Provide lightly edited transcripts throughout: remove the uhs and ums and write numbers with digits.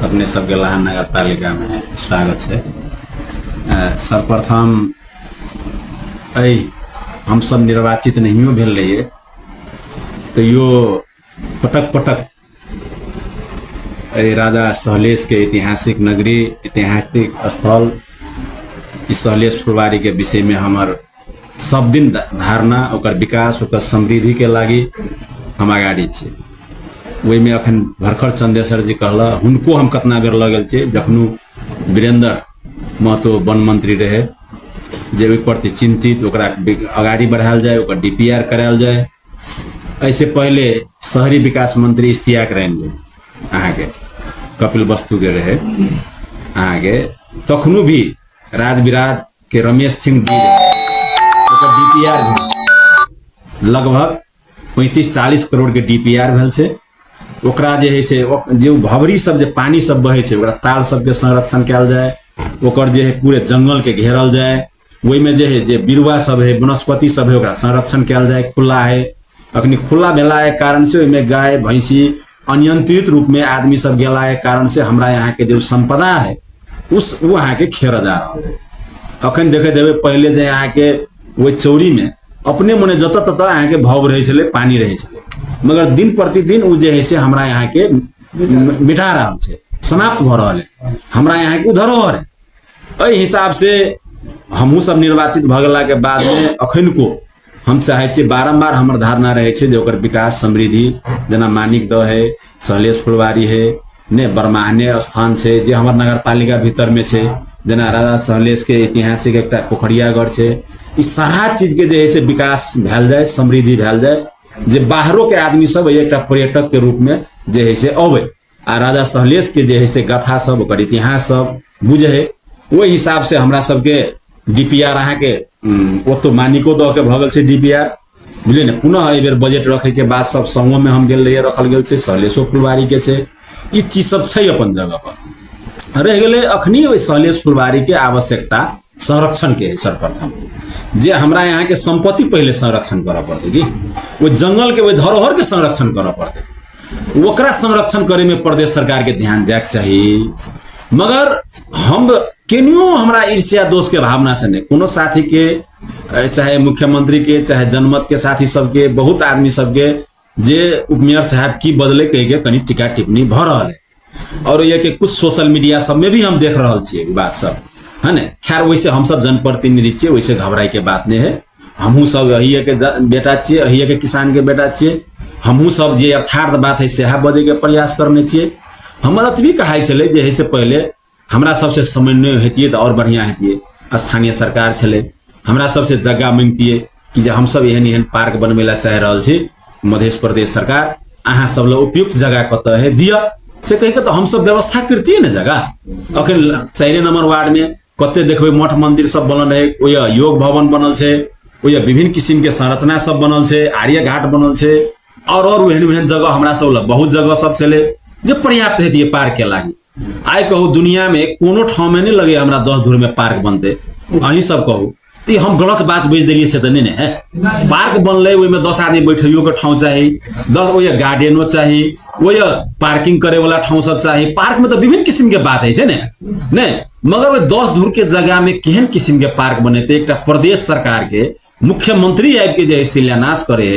अपने सबके लहान नगर पालिका में स्वागत है। सर्वप्रथम हम सब निर्वाचित नहीं भेल रहिए तो यो पटक पटक राजा सहलेश के ऐतिहासिक नगरी ऐतिहासिक स्थल इस सहलेश फुलबारी के विषय में हमार सब दिन धारणा ओकर विकास ओकर समृद्धि के लागी हम अगाड़ी छे। वही में अखन भरखर चंदेश्वर जी कहला हुनको हम कतना बेर लगल छे जखनु वीरेंद्र महतो वन मंत्री रहे जे ओहि प्रति चिंतित ओकरा अगाड़ी बढ़ायल जाए ओकर डीपीआर करायल जाए। ऐसे पहले शहरी विकास मंत्री इश्तियाक रहेंगे अहाँ के कपिल वस्तु के रहे अहाँ के तखनु भी राज विराज के रमेश सिंह डी डीपीआर लगभग 35-40 करोड़ के डीपीआर भेल से ओकरा जे है से जो भवरी सब जे पानी सब बहे छै ओकरा ताल सब के संरक्षण कैल जाए ओकर जे है पूरे जंगल के घेरल जाए वही में जे है जे बिरुवा सब है वनस्पति सब है ओकरा संरक्षण कैल जाए। खुला है अखनी खुला भेला के कारण से ओहिमे गाय भैंसी अनियंत्रित रूप में आदमी सब गेला के कारण से हमरा यहाँ के जो संपदा है उस वो यहाँ के खेर जा रहा है। अखन देखे देवे पहले जे यहाँ के वो चौरी में अपने मने जत तत यहाँ के भाव रहे छले पानी रहे छले मगर दिन प्रतिदिन उ जे है से हमरा यहाँ के मिटा रहा है समाप्त भ रहा है हमरा यहाँ के धरोहर है। एहि हिसाब से हमहू सब निर्वाचित भ गेला के बाद में अखन को हम चाहे छे बारंबार हमर धारणा रहे छे जे ओकर विकास समृद्धि जना मानिक दह है सहलेश फुलबारी है ने बरमाहने स्थान छे जे हमर नगर पालिका भीतर में छे जना राजा सहलेश के ऐतिहासिक एक पोखरियागढ़ छे। ई सारा चीज के जे है से विकास भेल जाए समृद्धि भेल जाए जे बाहरों के आदमी सब एक पर्यटक के रूप में जे है से अबे आ राजा सहलेश के जे है से गाथा सब ओकर इतिहास सब बुझे है। वही हिसाब से हमरा सबके डीपीआर अहाँ के वो तो मानिको दह के भगल से डीपीआर बुझलिए ने पुनः एहि बेर बजट रखे के बाद सब संगो में हम गेल रहिए रखल गेल से सहलेशो फुलबारी के छे ई चीज सब छै अपन जगह पर रह गेले। अखनी ओहि सहलेश फुलबारी के आवश्यकता संरक्षण के है सर्वप्रथम जे हमरा यहाँ के संपत्ति पहले संरक्षण करऽ पड़ते कि वो जंगल के वो धरोहर के संरक्षण करऽ पड़ते ओकरा संरक्षण करे में प्रदेश सरकार के ध्यान जाए चाहिए। मगर हम केनियो हमरा ईर्ष्या दोष के भावना से नहीं कोनो साथी के चाहे मुख्यमंत्री के चाहे जनमत के साथी सबके बहुत आदमी सबके जे उपमेयर साहब की बदले कह के कनी टीका टिप्पणी भ रहा है और ये के कुछ सोशल मीडिया सब में भी हम देख रहा छे बात सब है ना। खैर वैसे हम सब जनप्रतिनिधि छे वैसे घबराई के बात नहीं है हमहू सब यही के बेटा छे यही के किसान के बेटा छे हमहू सब जे यथार्थ बात है सेहा बजे के प्रयास करने छे। हमर अतबी कहाई छले जे है से पहले हमरा सबसे समन्वय हेतिए तो और बढ़िया हेतिए स्थानीय सरकार छले हमरा सबसे जगह मांगतिए कि जे हम सब एहन पार्क बनबे ला चाह रहल छी मध्य प्रदेश सरकार अहाँ सब ला उपयुक्त जगह कत है दिया से कह के तो हम सब व्यवस्था करती है ना जगह। अखन 4 नंबर वार्ड में कते देखबे मठ मंदिर सब बनल है ओय योग भवन बनल छे ओय विभिन्न किस्म के संरचना सब बनल छे आर्य घाट बनल छे और ओहन जगह हमरा सब ला बहुत जगह सब छले जे पर्याप्त हेतिए पार्क के लागी। आइ कहू दुनिया में कोनो ठाव में नहीं लगे हमरा 10 धूर में पार्क बनते अहीं सब कहू तो हम गलत बात बेच दिलिए से तो नहीं है। पार्क बनले ओहि में 10 आदमी बैठियो के ठाव चाहिए 10 ओय गार्डनो चाहिए ओय पार्किंग करे वाला ठाव सब चाहिए। पार्क में तो विभिन्न किस्म के बात है नहीं मगर वो 10 धूर के जगह में केहन किस्म के पार्क बने थे एक प्रदेश सरकार के मुख्यमंत्री आबि के जे शिलान्यास करे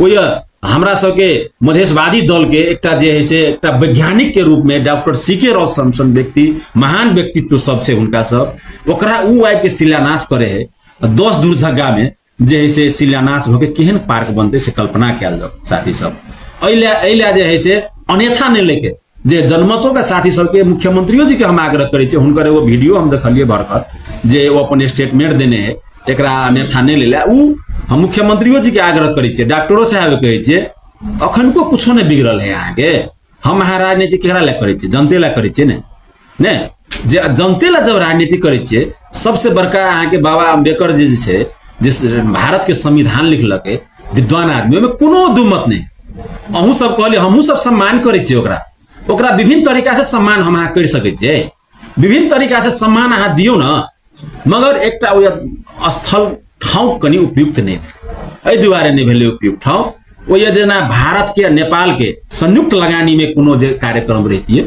ओय हमरा सबके मधेशवादी दल के एकटा जे है से एकटा वैज्ञानिक के रूप में डॉक्टर सीके रॉबसन व्यक्ति महान व्यक्तित्व सब से उनका सब ओकरा उ आबि के शिलान्यास करे है 10 दूर जगह में जे है से शिलान्यास होके केहन पार्क बनते से कल्पना कैल जाओ साथी सब। अइला जे है से अन्यथा नहीं लेके जे जनमतों का साथी सबके मुख्यमंत्रियों जी के हम आग्रह करे छे हुनकर एगो वीडियो हम देखलिए भरकर जे वो अपन स्टेटमेंट देने है एकरा अन्यथा नहीं लेला उ हम मुख्यमंत्रियों जी के आग्रह करे छे डॉक्टरों साहब कहे छे अखन को कुछो नहीं बिगड़ल है यहाँ के हम राजनीति केकरा ला करे छे जनते ला करे छे ने जे जनते ला जब राजनीति करे छे सबसे बड़का यहाँ के बाबा अम्बेडकर जी छे जिस भारत के संविधान लिखलक विद्वान आदमी में कोनो दुमत नहीं अहू सब कहले हमहू सब सम्मान करे छे ओकरा विभिन्न तरीका से सम्मान हम अहाँ कर सके छे विभिन्न तरीका से सम्मान अहाँ दियो ना मगर एकटा स्थल ठाव कनी उपयुक्त नहीं एहि दुआरे नहीं भेले उपयुक्त ठाव ओ जना भारत के नेपाल के संयुक्त लगानी में कोनो जे कार्यक्रम रहती है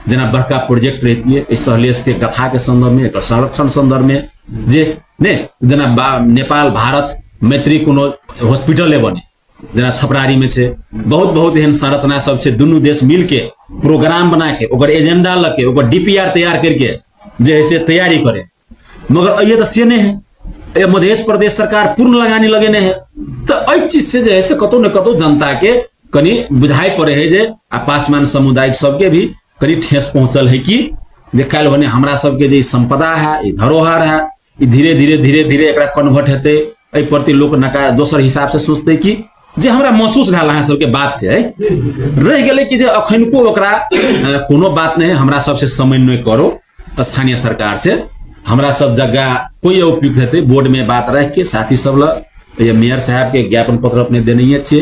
जना बड़का प्रोजेक्ट रहती है सहलेश के कथा के संदर्भ में एक संरक्षण संदर्भ में जे ने जना नेपाल भारत मैत्री कोनो हॉस्पिटल बने जना छपरारी में छे बहुत बहुत एहन संरचना सब छे दुनू देश मिल के प्रोग्राम बना के ओकर एजेंडा लके ओकर डीपीआर तैयार करके जे है से तैयारी करे मगर ये तो से नहीं है ये मध्य प्रदेश सरकार पूर्ण लगानी लगेने है तो एहि चीज से जे है से कतौ न कतौ जनता के कनी बुझाई पड़े है जे आ पासवान समुदाय सबके भी कनी ठेस पहुंचल है कि जे काल बने हमरा सबके जे संपदा है ये धरोहर है ये धीरे धीरे एकरा कन्वर्ट हेते एहि प्रति लोग नकार दोसर हिसाब से सोचते कि जे हमरा महसूस भेल अहाँ सबके बात से है रह गेलै कि जे अखनको ओकरा कोनो बात नहीं हमरा सबसे समन्वय करो स्थानीय सरकार से हमरा सब जगह कोई उपयुक्त हेतै बोर्ड में बात रख के साथी सब ल मेयर साहब के ज्ञापन पत्र अपने देने छे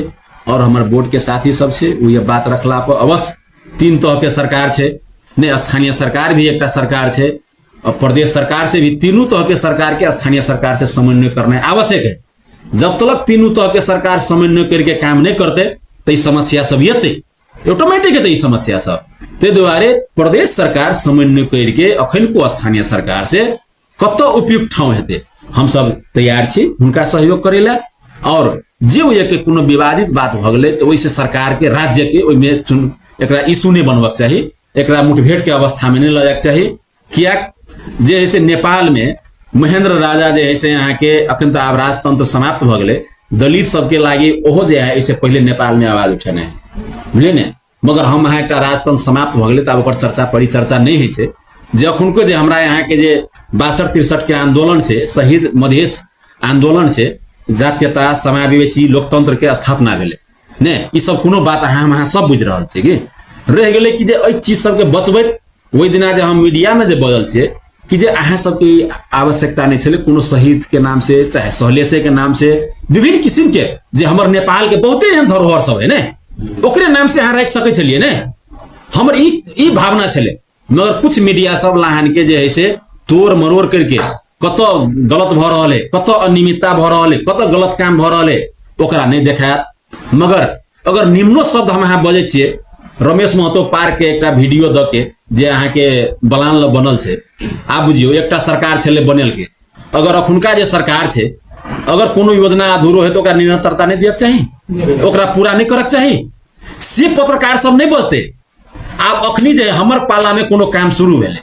और हमारे बोर्ड के साथी सब छे वो ये बात रखला पर अवश्य 3 तरह के सरकार छे ने स्थानीय सरकार भी एक सरकार छे और प्रदेश सरकार से भी तीनों तरह के सरकार के स्थानीय सरकार से समन्वय करना आवश्यक है। जब तक तीनों तरह के सरकार समन्वय करके काम नहीं करते तो समस्या सब ये ऑटोमेटिक है समस्या सब ते द्वारे प्रदेश सरकार समन्वय करके अखन को स्थानीय सरकार से कत उपयुक्त ठाव हेते हम सब तैयार छी उनका सहयोग करेला और जे वो के कोनो विवादित बात भ गेलै तो वैसे सरकार के राज्य के ओइमे एकरा इशू नहीं बनबक चाहिए एकरा मुठभेड़ के अवस्था में नहीं लजाक चाहिए किया जे है से नेपाल में महेंद्र राजा जे है से यहाँ के अखन तो आब राजतंत्र समाप्त भ गेलै दलित सबके लागी ओहो जे है इससे पहले नेपाल में आवाज उठेने है बुझलिए ने मगर हम यहाँ एक राजतंत्र समाप्त भ गेलै तब चर्चा परिचर्चा नहीं है छे जे अखुनको जे हमरा यहाँ के जे 62-63 के आंदोलन से शहीद मधेश आंदोलन से जातीयता समावेशी लोकतंत्र के स्थापना भेलै ने ई सब कोनो बात अहाँ सब बुझ रहल छै कि रह गेलै कि जे एहि चीज सबके बचबैत ओहि दिना जे हम मीडिया में जे बजल छियै कि जे अहाँ सबके आवश्यकता नहीं छलै कोनो शहीद के नाम से चाहे सहलेसे के नाम से विभिन्न किस्म के जे हमर नेपाल के बहुते एहन धरोहर सब है ने ओकरे नाम से अहाँ राखि सकै छलिए ने हमर ई भावना छलै मगर कुछ मीडिया सब लाहन के जे है से तोड़ मरोड़ करके कत गलत भ रहल है कत अनियमितता भ रहल है कत गलत काम भ रहल है ओकरा नहीं देखायत मगर अगर निम्नो शब्द हम अहाँ बजै छियै रमेश महतो पार्क के एक वीडियो द के जे अहाँ के बलान ल बनल छे आप बुझियो एकटा सरकार छले बनेल के अगर अखुनका जे सरकार छे अगर कोनो योजना अधूरो है तो ओकरा निरंतरता नहीं दियक चाहिए ओकरा पूरा नहीं करक चाहिए से पत्रकार सब नहीं बजते आप अखनी जे हमर पाला में कोनो काम शुरू भेले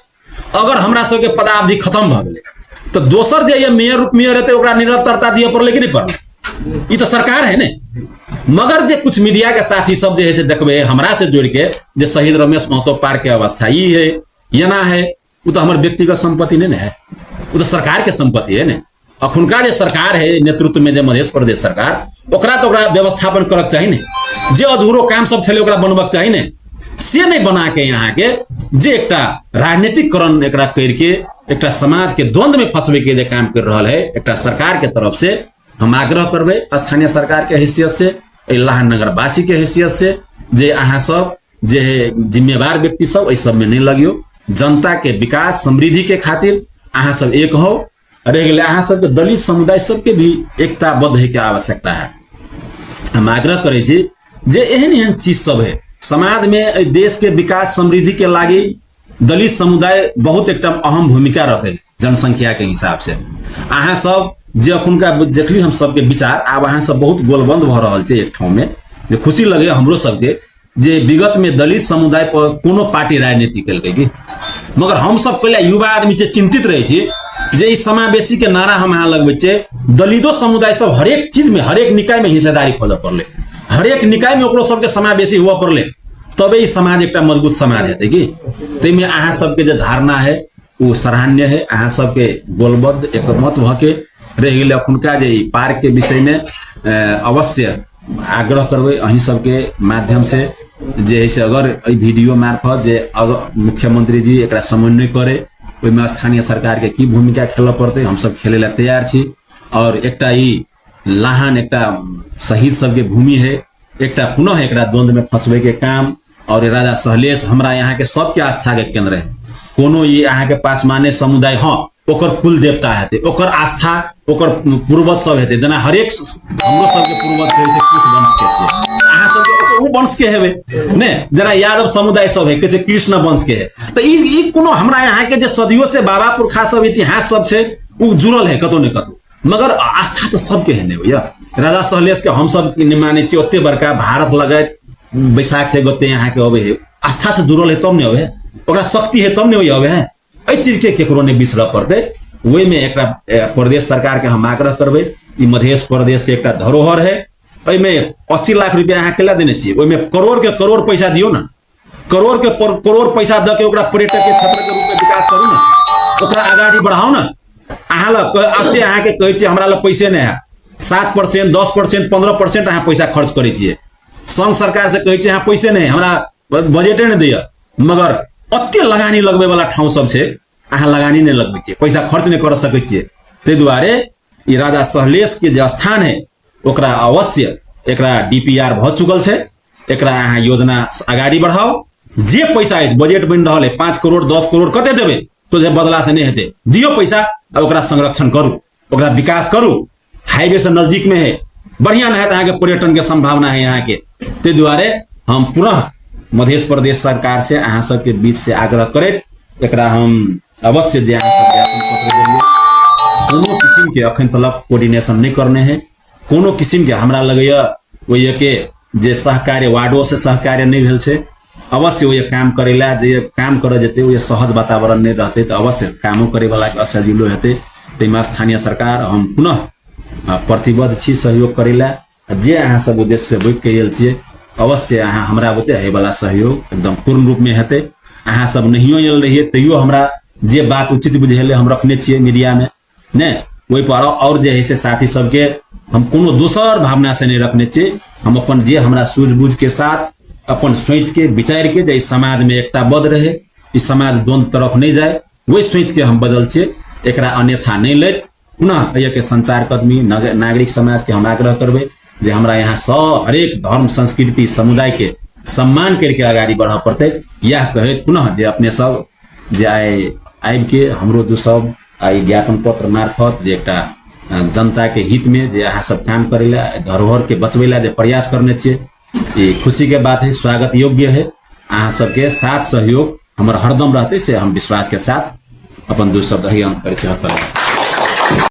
अगर हमरा सबके पदावधि खत्म भ गेले तो दोसर जे ये मेयर रूप मेयर हेतै ओकरा निरंतरता दिए पड़ले कि नहीं पड़ले ई तो सरकार है ने मगर जे कुछ मीडिया के साथी सब जे है से देखबे हमरा से जोड़ के जे शहीद रमेश महतो पार्क के अवस्था ई है यना है वो तो हमर व्यक्तिगत संपत्ति नहीं है वो तो सरकार के संपत्ति है ने अखुनका जे सरकार है नेतृत्व में जे मध्य प्रदेश सरकार ओकरा तो ओकरा व्यवस्थापन करक चाहिए ने जे अधूरो काम सब छले ओकरा बनबक चाहिए ने से नहीं बना के यहाँ के जे एकटा राजनीतिकरण एकरा करके एकटा समाज के द्वंद्व में फंसबे के जे काम कर रहा है एकटा सरकार के तरफ से हम आग्रह करबे स्थानीय सरकार के हैसियत से लाहन नगर वासी के हैसियत से जे अहाँ सब जे जिम्मेवार व्यक्ति सब इस सब में नहीं लगियो जनता के विकास समृद्धि के खातिर अहाँ सब एक हो रह गए अहाँ सब के दलित समुदाय सबके भी एकताबद्ध है के आवश्यकता है हम आग्रह करे छी जे एहन एहन चीज सब है समाज में देश के विकास समृद्धि के लागी दलित समुदाय बहुत एक अहम भूमिका रखे जनसंख्या के हिसाब से अहाँ सब जे अखुनका देखली हम सबके विचार आब अहाँ सब बहुत गोलबंद भ रहल छै एक ठाव में जे खुशी लगे हमरो सबके जे विगत में दलित समुदाय पर कोनो पार्टी राजनीति केलकै कि मगर हम सब पहले युवा आदमी से चिंतित रहे छी जे इस समावेशी के नारा हम अहाँ लगबै छै दलितो समुदाय सब हरेक चीज में हरेक निकाय में हिस्सेदारी खोले पड़ले हरेक निकाय में ओकरो सबके समावेशी हुआ पड़ले तबे ई समाज एक मजबूत समाज हेतै कि तै में अहाँ सबके जे धारणा है वो सराहनीय है अहाँ सबके गोलबद्ध एक मत भ के रह गए अखुनका जे पार्क के विषय में अवश्य आग्रह करबे अहीं सबके माध्यम से जे है से अगर वीडियो मार्फत जे अगर मुख्यमंत्री जी एक समन्वय करे ओइमे स्थानीय सरकार के की भूमिका खेल पड़ते हम सब खेले ला तैयार छी और एकटा ई लाहन एकटा शहीद सबके भूमि है एकटा पुनः एकरा द्वंद्व में फंसबे के काम और राजा सहलेश हमरा यहाँ के सबके आस्था के केंद्र है कोनो ये यहाँ के पास माने समुदाय हाँ ओकर कुल देवता हेतै ओकर आस्था ओकर पूर्वज सब हेतै जेना हरेक हमरो सबके पूर्वज कहै छै कुश वंश के छै अहाँ सबके उ वंश के हेबे ने, जना यादव समुदाय सब है कहै छै कृष्ण वंश के है। तो ई कोनो हमरा यहाँ के जे सदियों से बाबा पुरखा सब इतिहास सब छै उ जुड़ल है कतौ ने कतौ, मगर आस्था तो सबके है ने होइया। राजा सहलेश के हम सब माने छी ओते बड़का भारत लगायत बैसाख है गोते यहाँ के अबे है, आस्था से जुड़ल है तब ने अबे, ओकरा शक्ति है तब ने होइया अबे है। एहि चीज के केकरो ने बिसरऽ पड़तै। वही में एक प्रदेश सरकार के हम आग्रह करबै, ई मध्य प्रदेश के एक धरोहर है, में 80 लाख रुपया यहाँ केला देने चाहिए, ओहि में करोड़ के करोड़ पैसा दियो ना, करोड़ के करोड़ पैसा द के ओकरा पर्यटक के क्षेत्र के रूप में विकास करू ना, ओकरा आगाड़ी बढ़ाओ ना। अहाँ लग अहाँ के कहै छियै हमरा लग पैसे नहीं है, 7%, 10%, 15% अहाँ पैसा खर्च करै छियै। संघ सरकार से कहै छियै अहाँ पैसे नहीं हमरा बजेटे नहीं दैया, मगर अत्य लगानी लगबे वाला ठाउँ सब छै, अहाँ लगानी नहीं लगबै छियै, पैसा खर्च नहीं कर सकै छियै। ताहि दुआरे ई राजा सहलेश के जे स्थान है ओकरा अवश्य एकरा डीपीआर भ चुकल छै, एकरा अहाँ योजना आगाड़ी बढ़ाओ। जे पैसा है बजट बन रहा है 5 करोड़ 10 करोड़ कते देवे तो जे बदला से नहीं हेते, दियो पैसा और ओकरा संरक्षण करू, ओकरा विकास करू। हाईवे से नजदीक में है, बढ़िया नहीं है अहाँ के पर्यटन के संभावना है यहाँ के। ते दुआरे हम पुनः मध्य प्रदेश सरकार से अहाँ सबके बीच से आग्रह करे, एकरा हम अवश्य जे अहाँ सब ज्ञापन पत्र देलिए, कोनो किस्म के अखन तक कोऑर्डिनेशन नहीं करने हैं, कोनो किस्म के हमरा लगैया ओहि के जे सहकार्य वार्डो से सहकार्य नहीं भेल छै। अवश्य ओहि काम करेला जे काम कर जेते ओहि सहज वातावरण नहीं रहते तो अवश्य कामो करे वाला के असजिलो हेते। ताहिमे स्थानीय सरकार हम पुनः प्रतिबद्ध छी सहयोग करेला। जे अहाँ सब उद्देश्य से बुक कयल छियै अवश्य अहाँ हमरा बुते है वाला सहयोग एकदम पूर्ण रूप में हेते। अहाँ सब नहियो आयल रहिए तैयो हमरा जे बात उचित बुझेले हम रखने छियै मीडिया में ने, वही पर और जे है से साथी सबके हम कोनो दोसर भावना से नहीं रखने छियै। हम अपन जे हमरा सूझबूझ के साथ अपन सोच के विचार के जे समाज में एकता बद रहे, इस समाज द्वंद्व तरफ नहीं जाए, वही सोच के हम बदल छियै, एकरा अन्यथा नहीं लेत। पुनः ये के संचार कर्मी नागरिक समाज के हम आग्रह करबै जे हमरा यहाँ सब हरेक धर्म संस्कृति समुदाय के सम्मान करके आगाड़ी बढ़ा पड़ते। यह कहे पुनः जे अपने सब जे आबि के हमरो दू सब आई ज्ञापन पत्र मार्फत जे एकटा जनता के हित में जे अहाँ सब काम करेला धरोहर के बचवेला जे प्रयास करने छियै, ये खुशी के बात है, स्वागत योग्य है। अहाँ सबके साथ सहयोग हमर हरदम रहते से हम विश्वास के साथ अपन दू शब्द ही अंत करै छी। हस्त